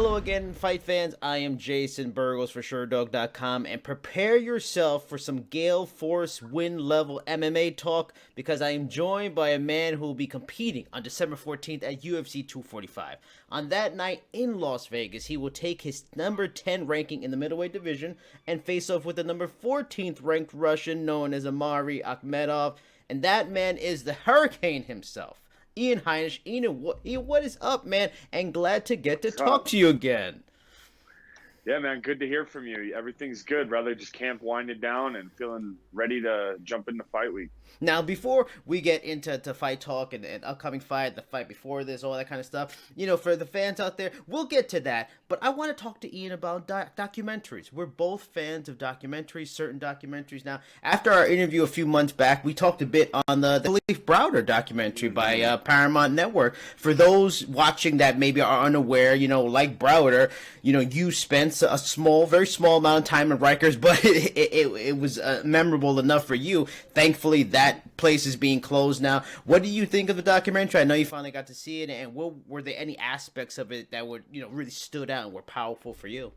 Hello again, fight fans. I am Jason Burgos for Sherdog.com, and prepare yourself for some Gale Force win level MMA talk because I am joined by a man who will be competing on December 14th at UFC 245. On that night in Las Vegas, he will take his number 10 ranking in the middleweight division and face off with the number 14th ranked Russian known as Omari Akhmedov, and that man is the Hurricane himself. Ian Heinisch. Ian, what is up, man? And glad to get to What's talk up? to you again. Yeah, man, good to hear from you. Everything's good, brother. Just camp winding down and feeling ready to jump into fight week. Now, before we get into fight talk and upcoming fight, the fight before this, all that kind of stuff, for the fans out there, we'll get to that. But I want to talk to Ian about documentaries. We're both fans of documentaries, certain documentaries. Now, after our interview a few months back, we talked a bit on the Kalief Browder documentary by Paramount Network. For those watching that maybe are unaware, like Browder, you spent a very small amount of time in Rikers, but it was memorable enough for you. Thankfully, that place is being closed now. What do you think of the documentary? I know you finally got to see it, and were there any aspects of it that were, really stood out and were powerful for you?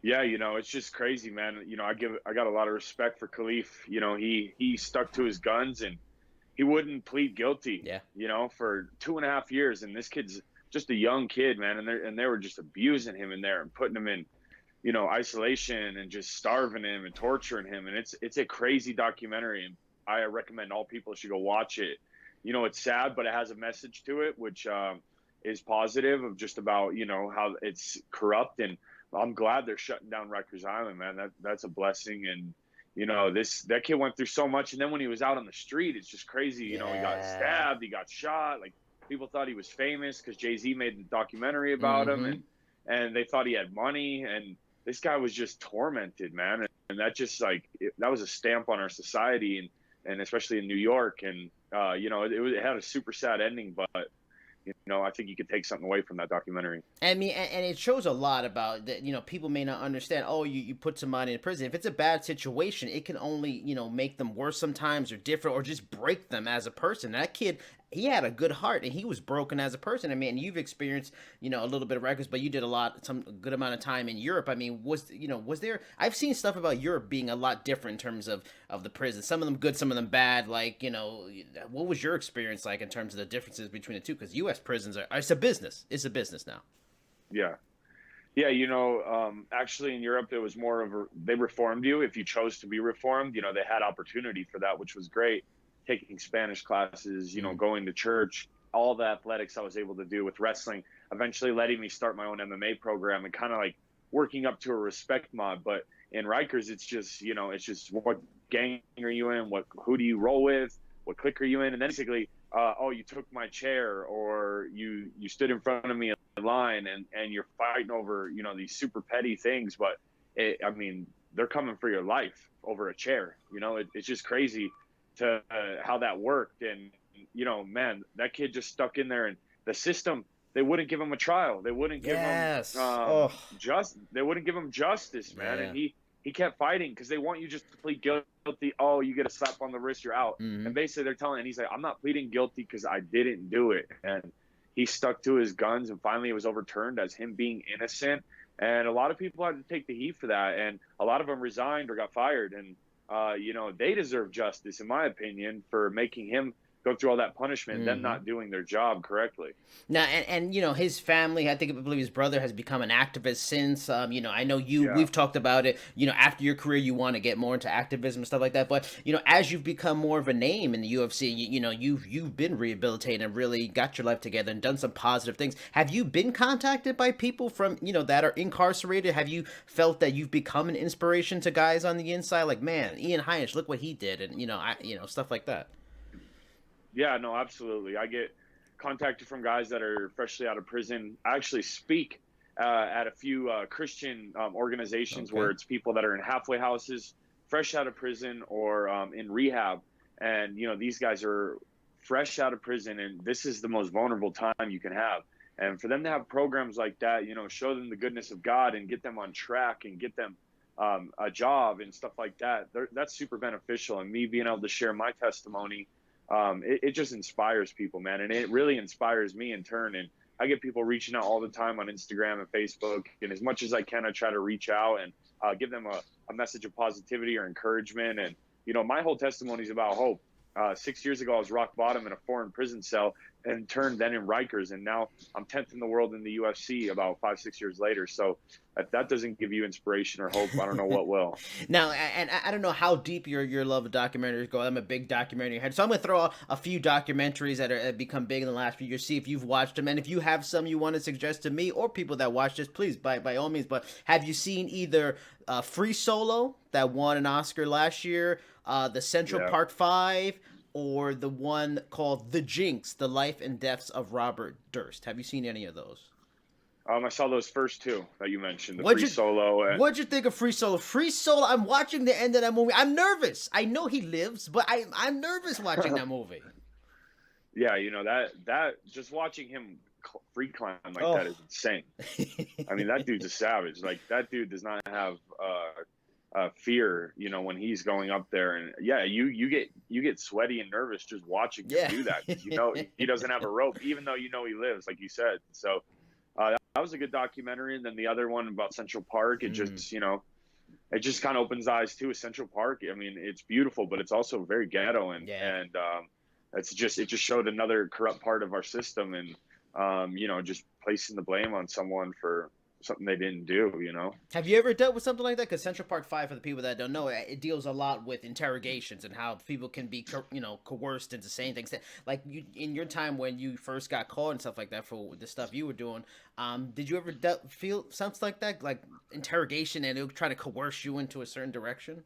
Yeah, it's just crazy, man. I got a lot of respect for Khalif. He stuck to his guns and he wouldn't plead guilty. Yeah. For 2.5 years, and this kid's just a young kid, man, and they were just abusing him in there and putting him in isolation and just starving him and torturing him. And it's a crazy documentary, and I recommend all people should go watch it. It's sad, but it has a message to it, which is positive of just about, how it's corrupt. And I'm glad they're shutting down Rikers Island, man. That's a blessing. And, that kid went through so much. And then when he was out on the street, it's just crazy. He got stabbed, he got shot. Like, people thought he was famous because Jay-Z made the documentary about him, and they thought he had money. And this guy was just tormented, man. And that just that was a stamp on our society, and especially in New York. And, it had a super sad ending, but, I think you could take something away from that documentary. I mean, and it shows a lot about that. People may not understand. Oh, you put somebody in prison. If it's a bad situation, it can only make them worse sometimes, or different, or just break them as a person. That kid, he had a good heart, and he was broken as a person. I mean, you've experienced a little bit of records, but you did some good amount of time in Europe. I mean, was there? I've seen stuff about Europe being a lot different in terms of the prison. Some of them good, some of them bad. Like, what was your experience like in terms of the differences between the two? Because U.S. prisons it's a business. It's a business now. Yeah. Yeah, actually in Europe, it was more of they reformed you if you chose to be reformed. They had opportunity for that, which was great. Taking Spanish classes, going to church, all the athletics I was able to do with wrestling, eventually letting me start my own MMA program and kind of like working up to a respect mod. But in Rikers, it's just what gang are you in? Who do you roll with? What clique are you in? And then basically, you took my chair, or you stood in front of me in line, and you're fighting over, these super petty things. But they're coming for your life over a chair. It's just crazy to how that worked. And, man, that kid just stuck in there, and the system, they wouldn't give him a trial. They wouldn't give him they wouldn't give him justice, man. Yeah. And he kept fighting because they want you just to plead guilty. Oh, you get a slap on the wrist, you're out. And basically they're telling, and he's like, I'm not pleading guilty because I didn't do it. And he stuck to his guns, and finally it was overturned as him being innocent. And a lot of people had to take the heat for that. And a lot of them resigned or got fired. And, they deserve justice, in my opinion, for making him go through all that punishment, them not doing their job correctly. Now, and his family, I believe his brother has become an activist since. I know we've talked about it. After your career, you want to get more into activism and stuff like that. But as you've become more of a name in the UFC, you've been rehabilitated and really got your life together and done some positive things. Have you been contacted by people from that are incarcerated? Have you felt that you've become an inspiration to guys on the inside? Like, man, Ian Heinisch, look what he did, and stuff like that. Yeah, no, absolutely. I get contacted from guys that are freshly out of prison. I actually speak at a few Christian organizations where it's people that are in halfway houses, fresh out of prison, or in rehab. And, these guys are fresh out of prison, and this is the most vulnerable time you can have. And for them to have programs like that, show them the goodness of God and get them on track and get them a job and stuff like that, that's super beneficial. And me being able to share my testimony, it just inspires people, man. And it really inspires me in turn. And I get people reaching out all the time on Instagram and Facebook, and as much as I can, I try to reach out and give them a message of positivity or encouragement. And my whole testimony is about hope. 6 years ago, I was rock bottom in a foreign prison cell and turned then in Rikers. And now I'm 10th in the world in the UFC about 5-6 years later. So if that doesn't give you inspiration or hope, I don't know what will. Now, and I don't know how deep your love of documentaries go. I'm a big documentary head. So I'm going to throw out a few documentaries that have become big in the last few years, see if you've watched them. And if you have some you want to suggest to me or people that watch this, please, by all means. But have you seen either Free Solo, that won an Oscar last year, The Central Park 5, or the one called The Jinx, The Life and Deaths of Robert Durst? Have you seen any of those? I saw those first two that you mentioned, Free Solo. What'd you think of Free Solo? Free Solo, I'm watching the end of that movie. I'm nervous. I know he lives, but I'm nervous watching that movie. Yeah, that just watching him free climb like that is insane. I mean, that dude's a savage. Like, that dude does not have fear, when he's going up there. And you get sweaty and nervous just watching him do that. He doesn't have a rope, even though he lives, like you said. So that was a good documentary. And then the other one about Central Park, it just it just kind of opens eyes too. Central Park, I mean, it's beautiful, but it's also very ghetto, and it just showed another corrupt part of our system, and just placing the blame on someone for something they didn't do. Have you ever dealt with something like that? Because Central Park 5, for the people that don't know, it deals a lot with interrogations and how people can be coerced into saying things that, like, in your time when you first got caught and stuff like that for the stuff you were doing, did you ever feel something like that, like interrogation, and it would try to coerce you into a certain direction?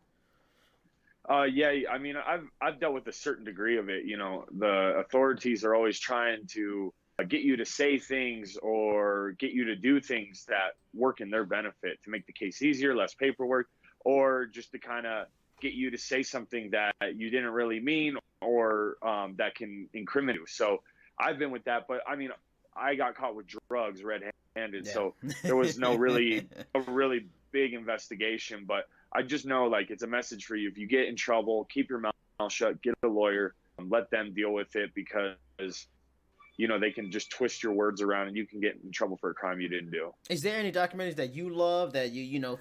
Yeah, I mean, I've dealt with a certain degree of it. The authorities are always trying to get you to say things or get you to do things that work in their benefit to make the case easier, less paperwork, or just to kind of get you to say something that you didn't really mean, or that can incriminate you. So I've been with that, but I mean, I got caught with drugs red-handed, so there was no really big investigation. But I just know, like, it's a message for you. If you get in trouble, keep your mouth shut, get a lawyer, let them deal with it, because they can just twist your words around and you can get in trouble for a crime you didn't do. Is there any documentaries that you love that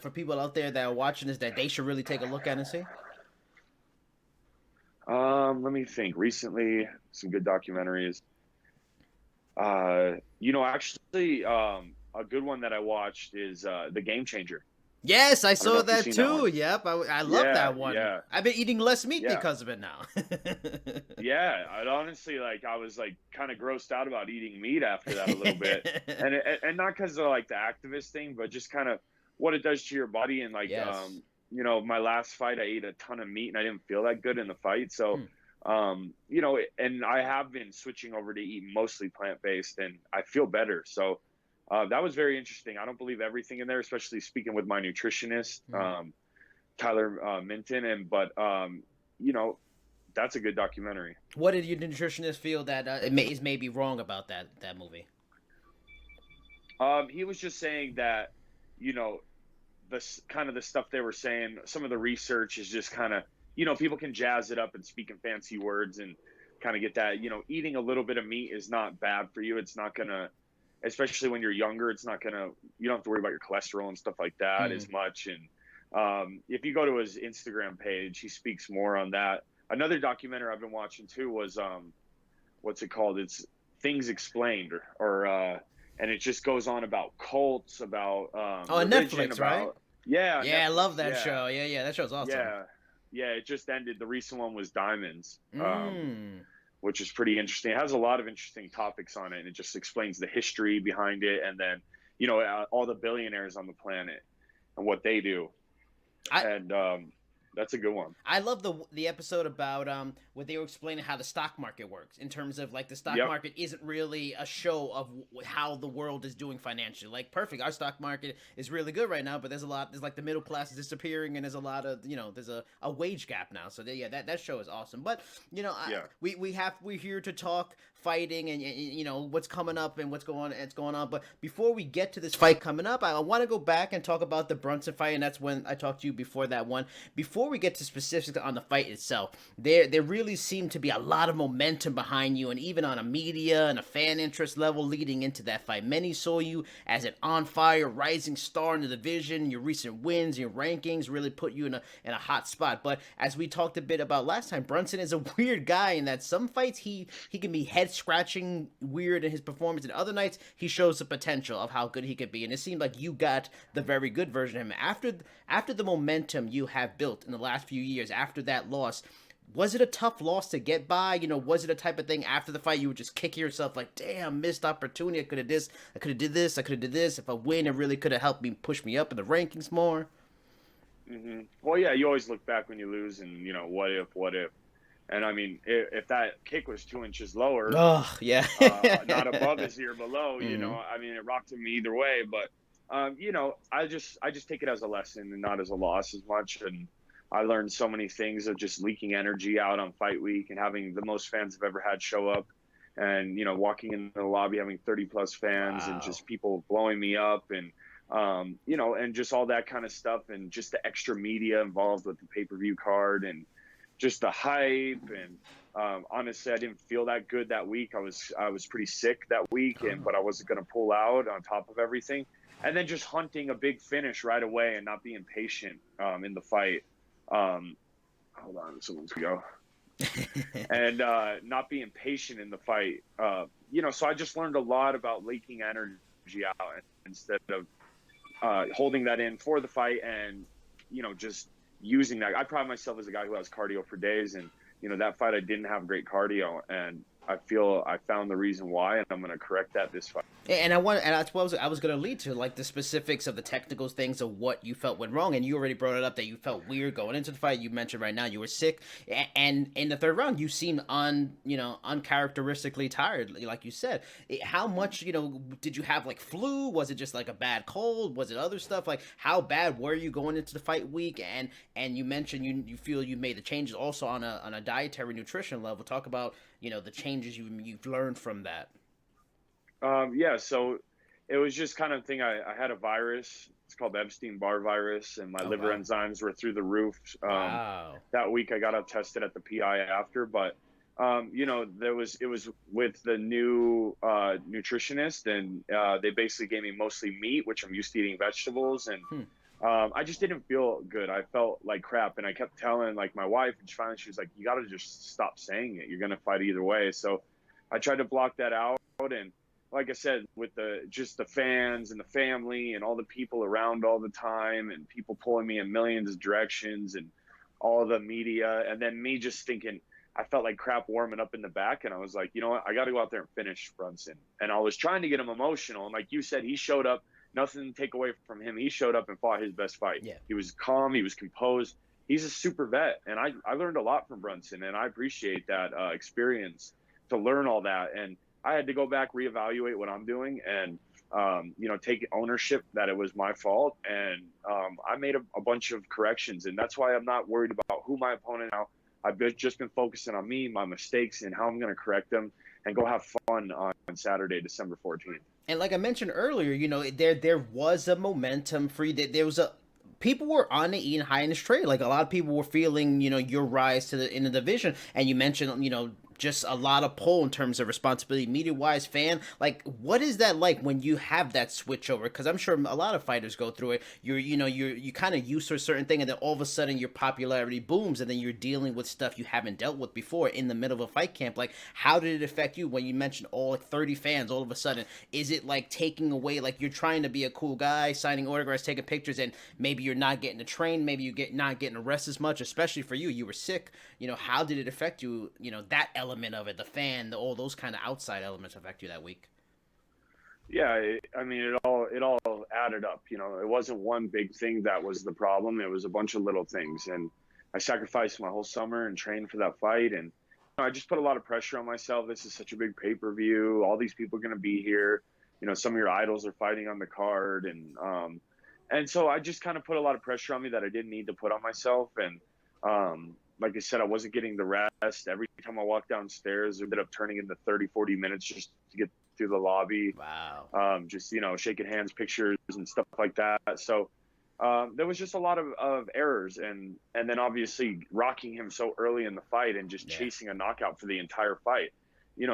for people out there that are watching this, that they should really take a look at and see? Let me think. Recently, some good documentaries. Actually, a good one that I watched is The Game Changer. Yes, I saw that too. Yep, I love that one. Yeah. I've been eating less meat because of it now. Yeah, I was kind of grossed out about eating meat after that a little bit, and not because of like the activist thing, but just kind of what it does to your body. And my last fight, I ate a ton of meat and I didn't feel that good in the fight. So, and I have been switching over to eat mostly plant-based, and I feel better. So. That was very interesting. I don't believe everything in there, especially speaking with my nutritionist, Tyler Minton. But that's a good documentary. What did your nutritionist feel that is maybe wrong about that movie? He was just saying that, the kind of the stuff they were saying, some of the research is just kind of, people can jazz it up and speak in fancy words and kind of get that, eating a little bit of meat is not bad for you. It's not going to, especially when you're younger, it's not gonna, you don't have to worry about your cholesterol and stuff like that as much. And if you go to his Instagram page, he speaks more on that. Another documentary I've been watching too was what's it called? It's Things Explained, or and it just goes on about cults, about on Netflix, right? Yeah, Netflix, I love that show. Yeah, that show's awesome. Yeah, it just ended. The recent one was Diamonds. Which is pretty interesting. It has a lot of interesting topics on it, and it just explains the history behind it, and then, all the billionaires on the planet and what they do. That's a good one. I love the episode about where they were explaining how the stock market works, in terms of like the stock market isn't really a show of how the world is doing financially. Like, perfect, our stock market is really good right now, but there's like the middle class is disappearing, and there's a lot of there's a wage gap now. So that show is awesome. But we're here to talk fighting and what's coming up and what's going on. But before we get to this fight coming up, I want to go back and talk about the Brunson fight, and that's when I talked to you before that one. Before we get to specifics on the fight itself, there really seemed to be a lot of momentum behind you, and even on a media and a fan interest level leading into that fight. Many saw you as an on fire, rising star in the division. Your recent wins, your rankings really put you in a hot spot. But as we talked a bit about last time, Brunson is a weird guy in that some fights he can be head scratching weird in his performance, and other nights he shows the potential of how good he could be. And it seemed like you got the very good version of him after the momentum you have built in the last few years after that loss. Was it a tough loss to get by? Was it a type of thing after the fight you would just kick yourself like, damn, missed opportunity. I could have did this. If I win, it really could have helped me push me up in the rankings more. Mm-hmm. Well, yeah, you always look back when you lose and, what if. And I mean, if that kick was 2 inches lower, yeah, not above his ear below, I mean, it rocked him either way. But, I just take it as a lesson and not as a loss as much. And I learned so many things of just leaking energy out on fight week and having the most fans I've ever had show up, and walking in the lobby having 30 plus fans. Wow. And just people blowing me up and and just all that kind of stuff, and just the extra media involved with the pay-per-view card and just the hype. And honestly, I didn't feel that good that week. I was pretty sick that week, but I wasn't going to pull out on top of everything. And then just hunting a big finish right away and not being patient in the fight. Hold on, someone's go. And not being patient in the fight. So I just learned a lot about leaking energy out instead of holding that in for the fight, and just using that. I pride myself as a guy who has cardio for days, and that fight I didn't have great cardio, and I feel I found the reason why, and I'm going to correct that this fight. And that's what I was going to lead to, like the specifics of the technical things of what you felt went wrong. And you already brought it up that you felt weird going into the fight. You mentioned right now you were sick, and in the third round you seemed uncharacteristically tired, like you said. How much did you have, like flu? Was it just like a bad cold? Was it other stuff? Like how bad were you going into the fight week? And you mentioned you feel you made the changes also on a dietary nutrition level. Talk about the changes you've learned from that. So it was just kind of thing. I had a virus. It's called Epstein-Barr virus, and my liver enzymes were through the roof. That week I got up tested at the PI after, but it was with the new nutritionist, and they basically gave me mostly meat, which I'm used to eating vegetables, and I just didn't feel good. I felt like crap, and I kept telling like my wife, and finally she was like, "You got to just stop saying it. You're gonna fight either way." So I tried to block that out, and like I said, with the fans and the family and all the people around all the time, and people pulling me in millions of directions, and all the media, and then me just thinking I felt like crap warming up in the back, and I was like, you know what, I got to go out there and finish Brunson. And I was trying to get him emotional, and like you said, he showed up. Nothing to take away from him. He showed up and fought his best fight. Yeah. He was calm. He was composed. He's a super vet, and I learned a lot from Brunson, and I appreciate that experience to learn all that. And I had to go back, reevaluate what I'm doing, and take ownership that it was my fault. And I made a bunch of corrections, and that's why I'm not worried about who my opponent now. I've just been focusing on me, my mistakes, and how I'm going to correct them, and go have fun on Saturday, December 14th. And like I mentioned earlier, there was a momentum for you. There was people were on the Ian Heinisch trade. Like a lot of people were feeling, your rise in the division. And you mentioned, just a lot of pull in terms of responsibility, media-wise, fan. Like, what is that like when you have that switch over? Because I'm sure a lot of fighters go through it. You're kind of used to a certain thing, and then all of a sudden your popularity booms, and then you're dealing with stuff you haven't dealt with before in the middle of a fight camp. Like, how did it affect you when you mentioned all 30 fans all of a sudden? Is it like taking away, like you're trying to be a cool guy, signing autographs, taking pictures, and maybe you're not getting to train, maybe you not getting to rest as much, especially for you. You were sick. How did it affect you? That element of it, the fan, all those kind of outside elements affect you that week. Yeah, it all added up. It wasn't one big thing that was the problem. It was a bunch of little things, and I sacrificed my whole summer and trained for that fight, and I just put a lot of pressure on myself. This is such a big pay-per-view. All these people are going to be here. Some of your idols are fighting on the card, and so I just kind of put a lot of pressure on me that I didn't need to put on myself, and like I said, I wasn't getting the rest. Every time I walked downstairs, it ended up turning into 30, 40 minutes just to get through the lobby. Wow. Just, shaking hands, pictures and stuff like that. So there was just a lot of errors, and then obviously rocking him so early in the fight and just chasing a knockout for the entire fight.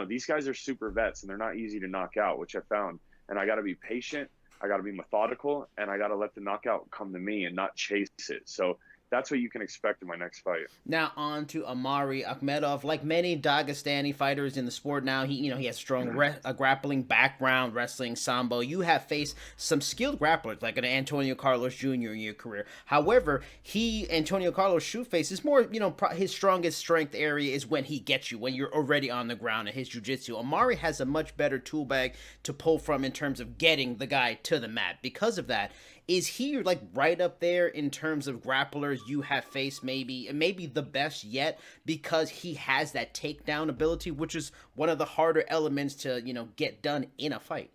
These guys are super vets and they're not easy to knock out, which I found. And I got to be patient. I got to be methodical, and I got to let the knockout come to me and not chase it. So that's what you can expect in my next fight. Now on to Omari Akhmedov. Like many Dagestani fighters in the sport now, he has strong grappling background, wrestling, sambo. You have faced some skilled grapplers like an Antonio Carlos Jr. in your career. However, Antonio Carlos Shootface is more, his strongest strength area is when he gets you, when you're already on the ground in his jiu-jitsu. Omari has a much better tool bag to pull from in terms of getting the guy to the mat. Because of that, is he like right up there in terms of grapplers you have faced, maybe the best yet, because he has that takedown ability, which is one of the harder elements to, get done in a fight?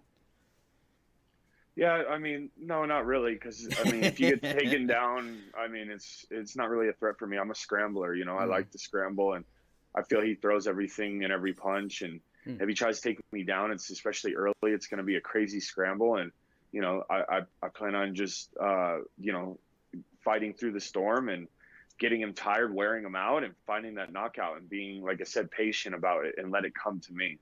Yeah, I mean, no, not really, because if you get taken down, it's not really a threat for me. I'm a scrambler, I like to scramble, and I feel he throws everything in every punch, and if he tries to take me down, it's especially early, it's going to be a crazy scramble, and I plan on just fighting through the storm and getting him tired, wearing him out, and finding that knockout, and being, like I said, patient about it and let it come to me.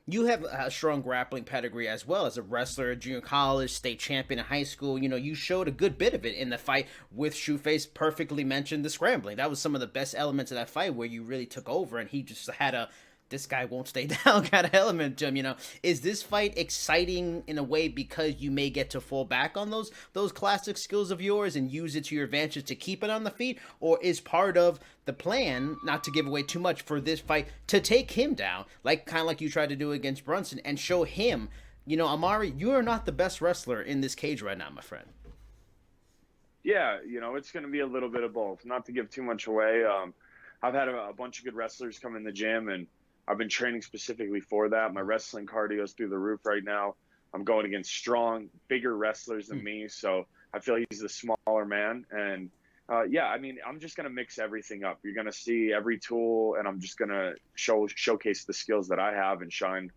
You have a strong grappling pedigree as well as a wrestler, junior college, state champion in high school. You showed a good bit of it in the fight with Shootface. Perfectly mentioned the scrambling. That was some of the best elements of that fight where you really took over, and he just had a this guy won't stay down kind of element to him. Is this fight exciting in a way because you may get to fall back on those classic skills of yours and use it to your advantage to keep it on the feet? Or is part of the plan, not to give away too much, for this fight to take him down, kind of like you tried to do against Brunson, and show him, Omari, you are not the best wrestler in this cage right now, my friend? Yeah, it's going to be a little bit of both. Not to give too much away. I've had a bunch of good wrestlers come in the gym, and I've been training specifically for that. My wrestling cardio is through the roof right now. I'm going against strong, bigger wrestlers than me, so I feel he's the smaller man. And I'm just going to mix everything up. You're going to see every tool, and I'm just going to showcase the skills that I have and shine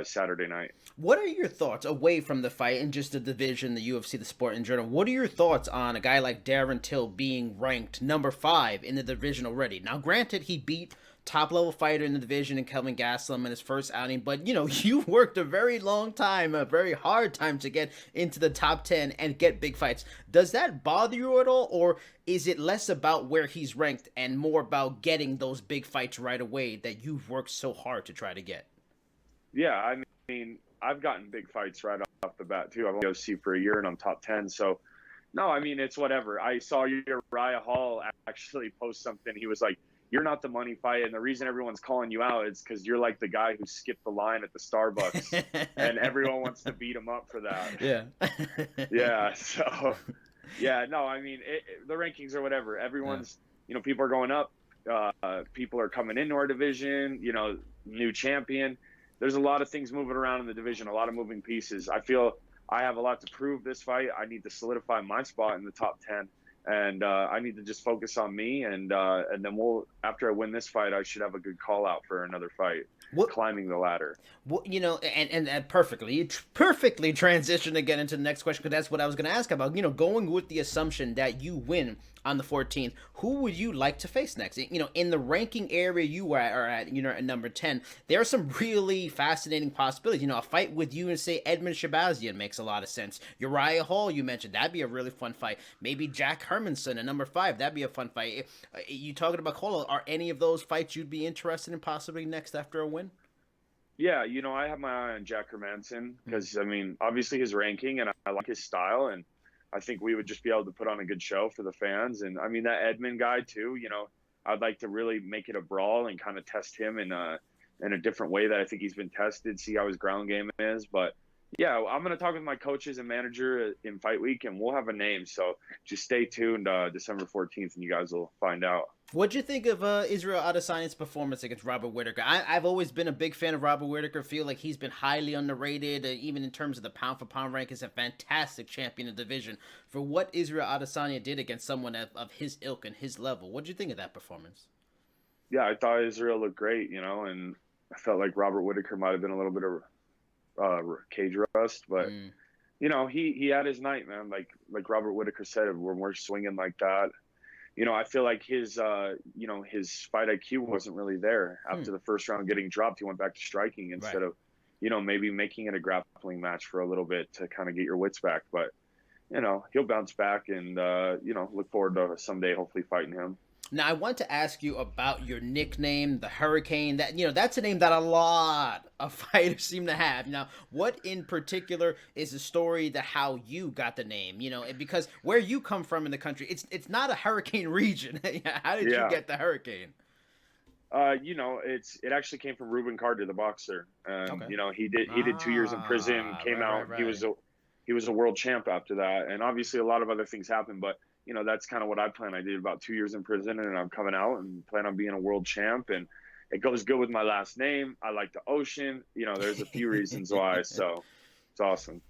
Saturday night. What are your thoughts away from the fight and just the division, the UFC, the sport in general? What are your thoughts on a guy like Darren Till being ranked number 5 in the division already? Now, granted, he beat top-level fighter in the division in Kelvin Gastelum in his first outing, but, you worked a very long time, a very hard time to get into the top 10 and get big fights. Does that bother you at all, or is it less about where he's ranked and more about getting those big fights right away that you've worked so hard to try to get? Yeah, I've gotten big fights right off the bat, too. I've been UFC for a year, and I'm top 10, so no, it's whatever. I saw Uriah Hall actually post something. He was like, "You're not the money fight, and the reason everyone's calling you out is because you're like the guy who skipped the line at the Starbucks, and everyone wants to beat him up for that." Yeah. Yeah. So, yeah. No, the rankings or whatever. Everyone's, people are going up. People are coming into our division. New champion. There's a lot of things moving around in the division. A lot of moving pieces. I feel I have a lot to prove this fight. I need to solidify my spot in the top 10. And I need to just focus on me, and then after I win this fight, I should have a good call out for another fight. Climbing the ladder. Well, and perfectly transition again into the next question, because that's what I was going to ask about. Going with the assumption that you win on the 14th, who would you like to face next? In the ranking area you are at, at number 10, there are some really fascinating possibilities. A fight with you and, say, Edmund Shabazian makes a lot of sense. Uriah Hall, you mentioned, that'd be a really fun fight. Maybe Jack Hermanson at number 5, that'd be a fun fight. You talking about Colo, are any of those fights you'd be interested in possibly next after a win? Yeah, I have my eye on Jack Hermanson because, obviously his ranking, and I like his style, and I think we would just be able to put on a good show for the fans. And, that Edmund guy, too, I'd like to really make it a brawl and kind of test him in a different way that I think he's been tested, see how his ground game is. But, yeah, I'm going to talk with my coaches and manager in Fight Week, and we'll have a name. So just stay tuned December 14th, and you guys will find out. What'd you think of Israel Adesanya's performance against Robert Whittaker? I've always been a big fan of Robert Whittaker. Feel like he's been highly underrated, even in terms of the pound-for-pound rank. He's a fantastic champion of the division. For what Israel Adesanya did against someone of his ilk and his level, what'd you think of that performance? Yeah, I thought Israel looked great, you know, and I felt like Robert Whitaker might have been a little bit of cage rust, but Mm, you know, he had his night, man. Like Robert Whitaker said, when we're swinging like that, you know, I feel like his you know, his fight IQ wasn't really there hmm, after the first round getting dropped. He went back to striking right. instead of, you know, maybe making it a grappling match for a little bit to kind of get your wits back. But you know, he'll bounce back, and you know, look forward to someday hopefully fighting him. Now I want to ask you about your nickname, the Hurricane. That, that's a name that a lot of fighters seem to have. Now, what in particular is the story to how you got the name? Because where you come from in the country, it's not a hurricane region. How did you Yeah. get the Hurricane? You know, it actually came from Ruben Carter, the boxer, and Okay. you know he did 2 years in prison, Ah, came right, right, out, right. he was a world champ after that, and obviously a lot of other things happened, but you know that's kind of what I plan. I did about 2 years in prison, and I'm coming out and plan on being a world champ, and it goes good with my last name. I like the ocean, you know. There's a few reasons why, so it's awesome.